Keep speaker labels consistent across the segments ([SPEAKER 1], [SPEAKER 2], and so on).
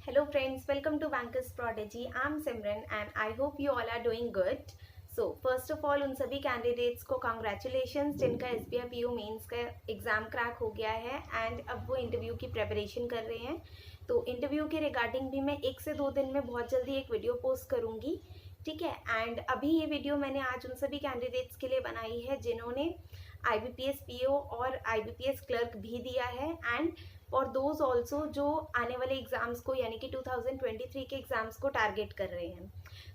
[SPEAKER 1] Hello friends, welcome to Bankers Prodigy. I'm Simran and I hope you all are doing good. So first of all उन सभी candidates को congratulations जिनका SBI PO mains का exam crack हो गया है and अब वो इंटरव्यू की प्रेपरेशन कर रहे हैं। तो इंटरव्यू के रिगार्डिंग भी मैं 1 से 2 दिन में बहुत जल्दी एक वीडियो पोस्ट करूँगी, ठीक है। एंड अभी ये वीडियो मैंने आज उन सभी कैंडिडेट्स के लिए बनाई है जिन्होंने IBPS PO और IBPS क्लर्क भी दिया है एंड फॉर दोज ऑल्सो जो आने वाले एग्ज़ाम्स को यानी कि 2023 के एग्ज़ाम्स को टारगेट कर रहे हैं।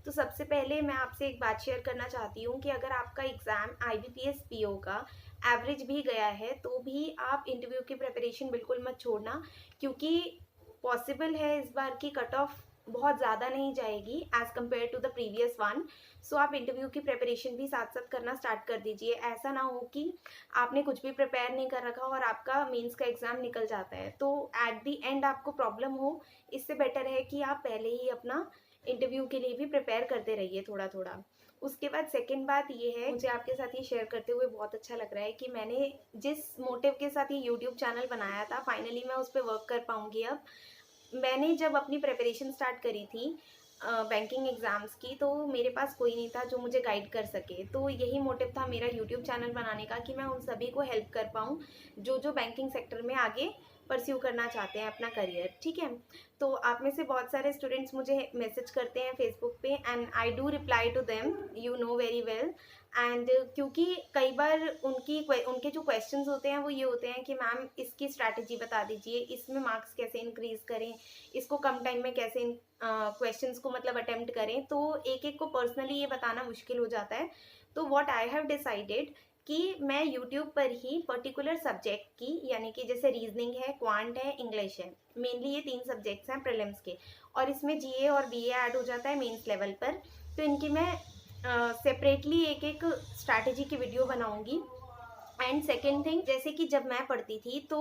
[SPEAKER 1] तो सबसे पहले मैं आपसे एक बात शेयर करना चाहती हूँ कि अगर आपका एग्ज़ाम IBPS PO का एवरेज भी गया है तो भी आप इंटरव्यू की प्रिपरेशन बिल्कुल मत छोड़ना, क्योंकि पॉसिबल है इस बार की कट ऑफ बहुत ज़्यादा नहीं जाएगी as compare to the previous one. So आप इंटरव्यू की प्रिपरेशन भी साथ साथ करना स्टार्ट कर दीजिए। ऐसा ना हो कि आपने कुछ भी प्रिपेयर नहीं कर रखा और आपका मेंस का एग्ज़ाम निकल जाता है तो एट दी एंड आपको प्रॉब्लम हो। इससे बेटर है कि आप पहले ही अपना इंटरव्यू के लिए भी प्रिपेयर करते रहिए थोड़ा थोड़ा। उसके बाद सेकेंड बात ये है, मुझे आपके साथ ये शेयर करते हुए बहुत अच्छा लग रहा है कि मैंने जिस मोटिव के साथ ये यूट्यूब चैनल बनाया था फाइनली मैं उस पर वर्क कर पाऊँगी। अब मैंने जब अपनी प्रिपरेशन स्टार्ट करी थी बैंकिंग एग्ज़ाम्स की तो मेरे पास कोई नहीं था जो मुझे गाइड कर सके। तो यही मोटिव था मेरा यूट्यूब चैनल बनाने का कि मैं उन सभी को हेल्प कर पाऊँ जो बैंकिंग सेक्टर में आगे परस्यू करना चाहते हैं अपना करियर, ठीक है। तो आप में से बहुत सारे स्टूडेंट्स मुझे मैसेज करते हैं फेसबुक पे and I do reply to them, you know very well. And क्योंकि कई बार उनके जो क्वेश्चंस होते हैं वो ये होते हैं कि मैम इसकी स्ट्रैटेजी बता दीजिए, इसमें मार्क्स कैसे इंक्रीज़ करें, इसको कम टाइम में कैसे क्वेश्चंस को मतलब अटेम्प्ट करें। तो एक एक को पर्सनली ये बताना मुश्किल हो जाता है। तो व्हाट आई हैव डिसाइडेड कि मैं यूट्यूब पर ही पर्टिकुलर सब्जेक्ट की यानी कि जैसे रीजनिंग है, क्वांट है, इंग्लिश है, मेनली ये 3 सब्जेक्ट्स हैं प्रीलिम्स के, और इसमें GA और BA ऐड हो जाता है मेंस लेवल पर। तो इनकी मैं सेपरेटली एक एक स्ट्रैटेजी की वीडियो बनाऊंगी। एंड सेकेंड थिंग, जैसे कि जब मैं पढ़ती थी तो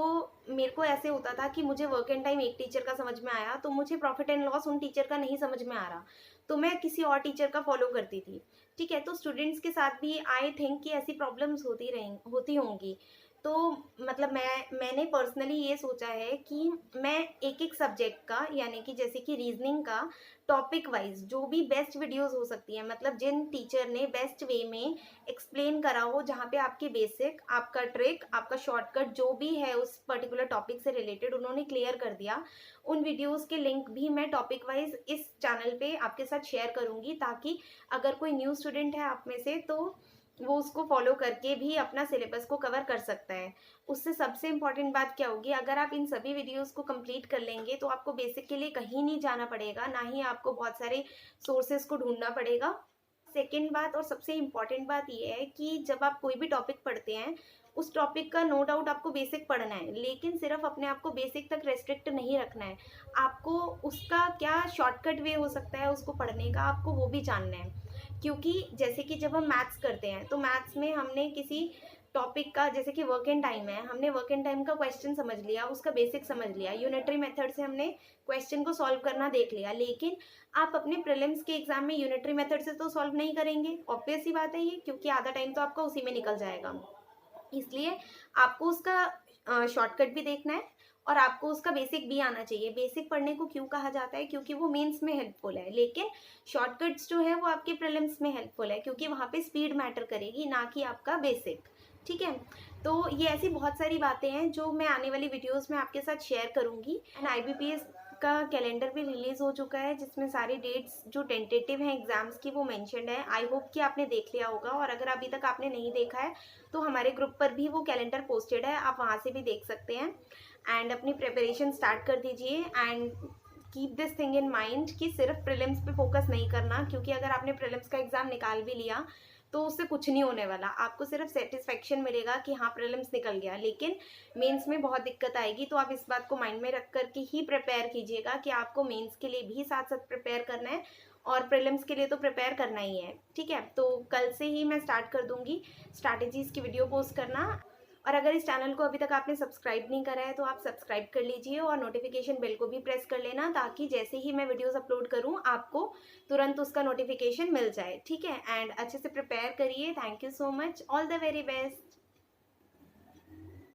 [SPEAKER 1] मेरे को ऐसे होता था कि मुझे वर्क एंड टाइम एक टीचर का समझ में आया तो मुझे प्रॉफिट एंड लॉस उन टीचर का नहीं समझ में आ रहा, तो मैं किसी और टीचर का फॉलो करती थी, ठीक है। तो स्टूडेंट्स के साथ भी आई थिंक कि ऐसी प्रॉब्लम्स होती होंगी। तो मतलब मैंने पर्सनली ये सोचा है कि मैं एक एक सब्जेक्ट का यानी कि जैसे कि रीजनिंग का टॉपिक वाइज जो भी बेस्ट वीडियोस हो सकती हैं, मतलब जिन टीचर ने बेस्ट वे में एक्सप्लेन करा हो, जहाँ पे आपकी बेसिक, आपका ट्रिक, आपका शॉर्टकट जो भी है उस पर्टिकुलर टॉपिक से रिलेटेड उन्होंने क्लियर कर दिया, उन वीडियोस के लिंक भी मैं टॉपिक वाइज इस चैनल पे आपके साथ शेयर करूँगी, ताकि अगर कोई न्यू स्टूडेंट है आप में से तो वो उसको फॉलो करके भी अपना सिलेबस को कवर कर सकता है। उससे सबसे इम्पॉर्टेंट बात क्या होगी, अगर आप इन सभी वीडियोस को कंप्लीट कर लेंगे तो आपको बेसिक के लिए कहीं नहीं जाना पड़ेगा, ना ही आपको बहुत सारे सोर्सेज को ढूंढना पड़ेगा। सेकेंड बात और सबसे इम्पॉर्टेंट बात ये है कि जब आप कोई भी टॉपिक पढ़ते हैं उस टॉपिक का नो डाउट आपको बेसिक पढ़ना है, लेकिन सिर्फ अपने आप को बेसिक तक रेस्ट्रिक्ट नहीं रखना है। आपको उसका क्या शॉर्टकट वे हो सकता है उसको पढ़ने का, आपको वो भी जानना है। क्योंकि जैसे कि जब हम मैथ्स करते हैं तो मैथ्स में हमने किसी टॉपिक का, जैसे कि वर्क एंड टाइम है, हमने वर्क एंड टाइम का क्वेश्चन समझ लिया, उसका बेसिक समझ लिया, यूनिटरी मेथड से हमने क्वेश्चन को सॉल्व करना देख लिया, लेकिन आप अपने प्रीलिम्स के एग्जाम में यूनिटरी मेथड से तो सॉल्व नहीं करेंगे, ऑब्वियस सी बात है ये, क्योंकि आधा टाइम तो आपका उसी में निकल जाएगा। इसलिए आपको उसका शॉर्टकट भी देखना है और आपको उसका बेसिक भी आना चाहिए। बेसिक पढ़ने को क्यों कहा जाता है, क्योंकि वो मेंस में हेल्पफुल है, लेकिन शॉर्टकट्स जो है वो आपके प्रीलिम्स में हेल्पफुल है, क्योंकि वहाँ पे स्पीड मैटर करेगी, ना कि आपका बेसिक, ठीक है। तो ये ऐसी बहुत सारी बातें हैं जो मैं आने वाली वीडियोस में आपके साथ शेयर करूँगी। एंड IBPS का कैलेंडर भी रिलीज़ हो चुका है जिसमें सारी डेट्स जो टेंटेटिव हैं एग्ज़ाम्स की वो मेंशन्ड है। आई होप कि आपने देख लिया होगा, और अगर अभी तक आपने नहीं देखा है तो हमारे ग्रुप पर भी वो कैलेंडर पोस्टेड है, आप वहाँ से भी देख सकते हैं। एंड अपनी प्रिपरेशन स्टार्ट कर दीजिए and keep this thing in mind कि सिर्फ प्रीलिम्स पे फोकस नहीं करना, क्योंकि अगर आपने प्रीलिम्स का एग्ज़ाम निकाल भी लिया तो उससे कुछ नहीं होने वाला, आपको सिर्फ सेटिस्फेक्शन मिलेगा कि हाँ प्रीलिम्स निकल गया, लेकिन मेंस में बहुत दिक्कत आएगी। तो आप इस बात को माइंड में रख कर के ही प्रिपेयर कीजिएगा कि आपको मेंस के लिए भी साथ साथ प्रिपेयर करना है और प्रीलिम्स के लिए तो प्रिपेयर करना ही है, ठीक है। तो कल से ही मैं स्टार्ट कर दूंगी स्ट्रैटेजीज़ की वीडियो पोस्ट करना। और अगर इस चैनल को अभी तक आपने सब्सक्राइब नहीं करा है तो आप सब्सक्राइब कर लीजिए और नोटिफिकेशन बेल को भी प्रेस कर लेना, ताकि जैसे ही मैं वीडियोस अपलोड करूं आपको तुरंत उसका नोटिफिकेशन मिल जाए, ठीक है। एंड अच्छे से प्रिपेयर करिए। Thank you so much, all the very best.